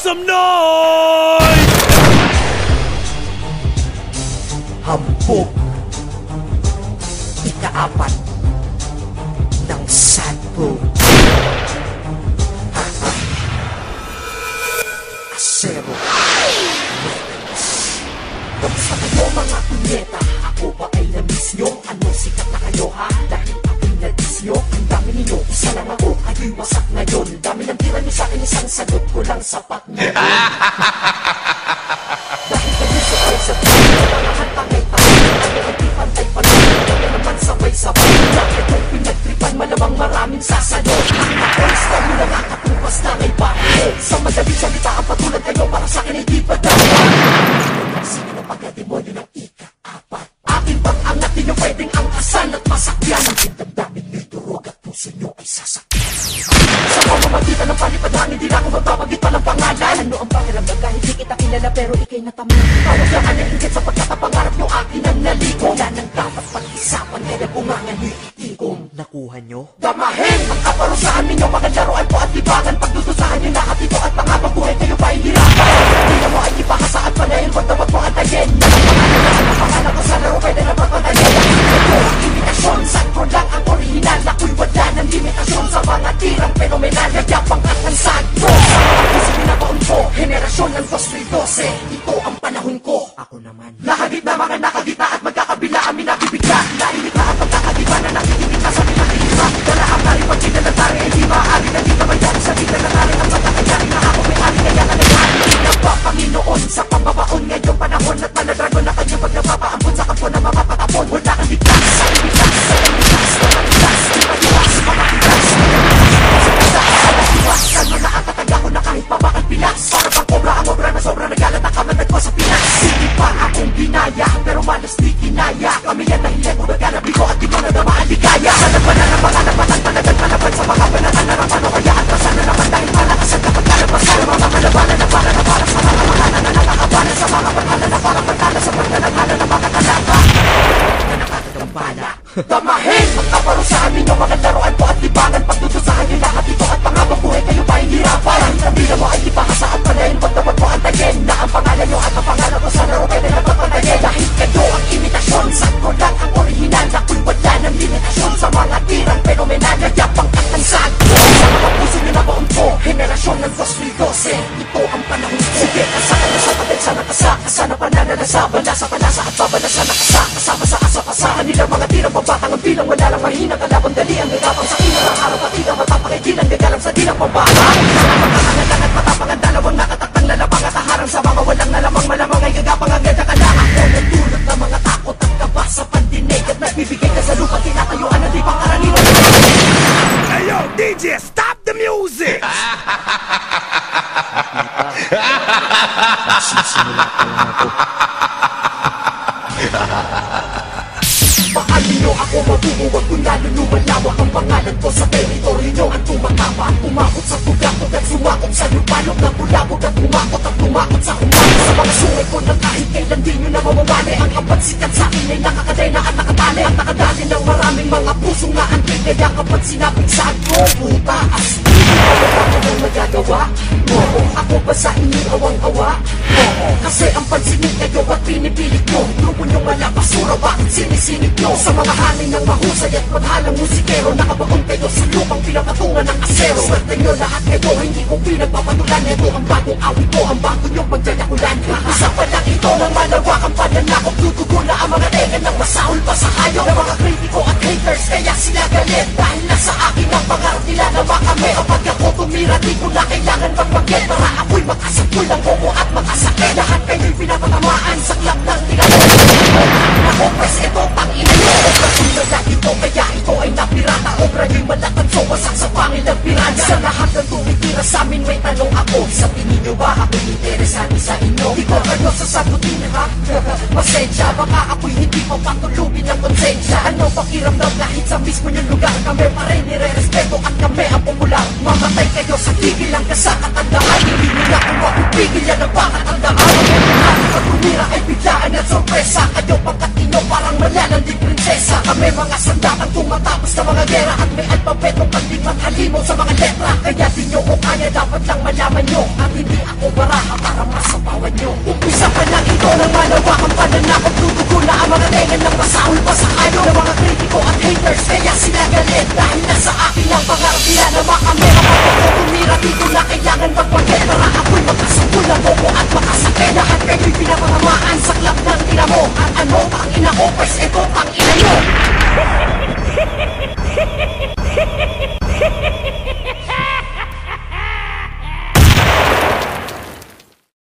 some noise! Hambog. Ika-4 ng Sad Bro. Asero. Kamusta kayo mga punyeta? Ako ba ay namis nyo? Anong sikat na kayo ha? Dahil ako'y nadis nyo. Ang dami ninyo, isa lang ako. Kayo'y wasak ngayon. Dami ng tira nyo sa'kin, isang sagot ko lang sapat ngayon. Dahil kayo sabay sa pangahan pangay-pangay. Ano ang di pantay-pantay? Kaya naman sabay-sabay. Dahil itong pinagtripan, malamang maraming sasalot. Ako'y story na nakatupas na may bahay. Sa madaling salita ang patulad kayo, para sa'kin ay di pa dapat. Sige na pagka-demonyo ng ika-4. Aking pag-angat ninyo pwedeng angkasan at masakyan. Ang pintagdamit nyo'y durog at puso nyo ay sasakyan. Sa pamamagitan ng palipadahan, hindi na ako magbabagit pa ng pangalan. Ano ang pakiramdam kahit di kita kilala pero ikay natamnan? Tawag lang ang nainggit sapagkat ang pangarap nyo akin ang nalikom. Wala nang dapat pag-isapan kaya bungangan nyo'y itikom. Nakuha nyo? Damahin ang kaparusahan ninyo, magalaroan po at libangan. Pagdudusahan nyo lahat ito at pangabang buhay kayo ba hihirapan? Hindi na mo ay ipakasaan pa na yun, wag na wag mo antayin. Ang pangalan ko sa laro pwede na magpatayin. Ito ang imitasyon, sakto lang ang original. Ako'y wala ng limitasyon sa mga tirang fenomenal. Nagyapang at ng sakto sa mga puso binabaon ko. Henerasyon ng 2012, ito ang panahon ko. Ako naman nahagit na mga nakagita at magkakabila ang minabibigla. Naimita at pagkakagiba na nakikita sa pinakihira. Dala ang naripag sinanatari ay di maaari na di ka mayari sa kita na tari ang pagkakayari na ako may ari kaya nangyari. Panginoon sa pambabaon ngayong panahon at manadragon na kanyang pagnapapaambon sa kampo na mapapatapon. Wala kang ligtas, sa ligtas, sa ligtas, mga ligtas, ipatiwas, mga ligtas, sa natiwas, ano na ang tataga ko na kahit mabakal pilas. Para pang kobra ang obra na sobra nagalat ang kamandag ko sa Pinas. Hindi pa akong binaya, pero malas di kinaya. Kami yan na hindi mo nagkanabi ko at di mo nadama ang ligaya. Sa nagbanan ng mga napatan, panagan panaban sa mga banatan na rapan o kaya at pasan na naman dahil malakasan kapag kalabasan. Mga malabanan na para sa mga pangalan na nakakabala sa mga pangalan na parang pagkala sa paglalagala na makakalaba na nakakagambala. Damahin ang kaparusahan ninyo, mga laruan po at libangan. Pagdudusahan nyo lahat ito at pangabang buhay kayo pa hihirapan. Kahit ang bila mo ay ipakasaan pa na yun, wag na wag mo antayin. Na ang pangalan nyo at ang pangalan ko sa laro pwede na magpatayin. Dahil kayo ang imitasyon, sakto lang ang original. Ako'y wala ng limitasyon sa mga tirang fenomenal. Nagyapang at ang sakto sa mga puso nyo na baon ko. Henerasyon ng 2012, ito ang panahon ko. Sige, kasakan na sa patil sa nakasa. Kasana pananalasa, balasa palasa at babalasa nakasa. Kasama sa asa-pasahan nilang mga tirang pabatang ang bilang. Wala lang mahinang kalabang dali ang gagapang sa ina. Ang araw pati ang matapakikilang gagalang sa dilang pambahan. Mga at matapang ang dalawang nakatakang lalabang at aharang sa mga walang nalamang malamang ay gagapang ang gagakala. Ako nagdulot ng mga takot at kaba sa pandinig at nagbibigay ka sa lupa tinatayuan na di pang karaniwan. Hey yo, DJ, stop the music! Nagsisimula pa lang ako. Paano nyo ako mabubuwag kung lalo lumalawak ang pangalan ko sa teritoryo nyo? Ang tumatama at umakot sa tugakot at sumakot sa lupalok na bulabog at umakot at tumakot sa kumali sa mga sungay ko na kahit kailan di nyo na mamamali. Ang kapag sikat sa akin ay nakakadena at nakatali at nakadali ng maraming mga pusong naantig. Kaya kapag sinapig sa ako, puta asli. Ano ba ko nang magagawa? Oo, ako ba sa inyo awang-awa? Oo, kasi ang pansinig kayo at pinipilit nyo. Grupo nyo malapasura, bakit sinisinip nyo? Sa mga hangin ng mahusay at maghalang musikero. Nakabaon kayo sa lupang pinapatungan ng asero. Swerte nyo lahat kayo, hindi ko pinagpapatulan. Ito ang bagong awit ko, ang bago nyong pagjayakulan. Isa pa lang ito ng malawak ang pananakot. Tutugula ang mga teka ng masaul pa sa hayo. Ng mga kritiko at haters, kaya sila galit. Dahil nasa akin ang pangarap nila na makami. O pag ako tumira, di ko na kailangan magpagyan. Para ako'y makasapul ng bobo at makasakit. Lahat kayo'y pinapatamaan sa klap ng tinatawag. Ako pres, ito tangina nyo. Obra tulad lang ito, kaya ito ay napirata. Obra nyo'y malakad, so wasak sa pangilang pirata. Sa lahat ng tumitira sa amin may tanong ako. Sa tingin nyo ba ako'y interesado sa inyo? Di ko kayo sasagutin ha? Pasensya, baka ako'y hindi pa patulugin ng konsensya. Ano pakiramdam kahit sa mismo yung lugar? Kami pa rin nire-respeto at kami ang popular. Mamatay kayo sa tigil lang kasakatandaan. Hindi nyo na kung mapipigil yan ang pakatandaan. Pag tumira ay biglaan. kabataan at sorpresa. Kayo pagkat inyo parang malalanding prinsesa. Kami mga sandatang tumatapos na mga gera, at may alpabeto pandigmat halimaw sa mga letra. Kaya di nyo ko kaya, dapat lang malaman nyo, at hindi ako baraha para masapawan nyo. Umpisa pa lang ito ng malawakang pananakot, dudugo na ang mga tengan ng pasahol pa sa ano ng mga kritiko at haters. Kaya sila galit dahil nasa akin ang pangarap nila na makamera. Pagkakot tumira dito na kailangan magpagketara. Ako'y magkasungkol na bobo at makasakay. Lahat kayo'y pinapatamaan sa klap ng ina mo. At ano ang ina ko, pwes ito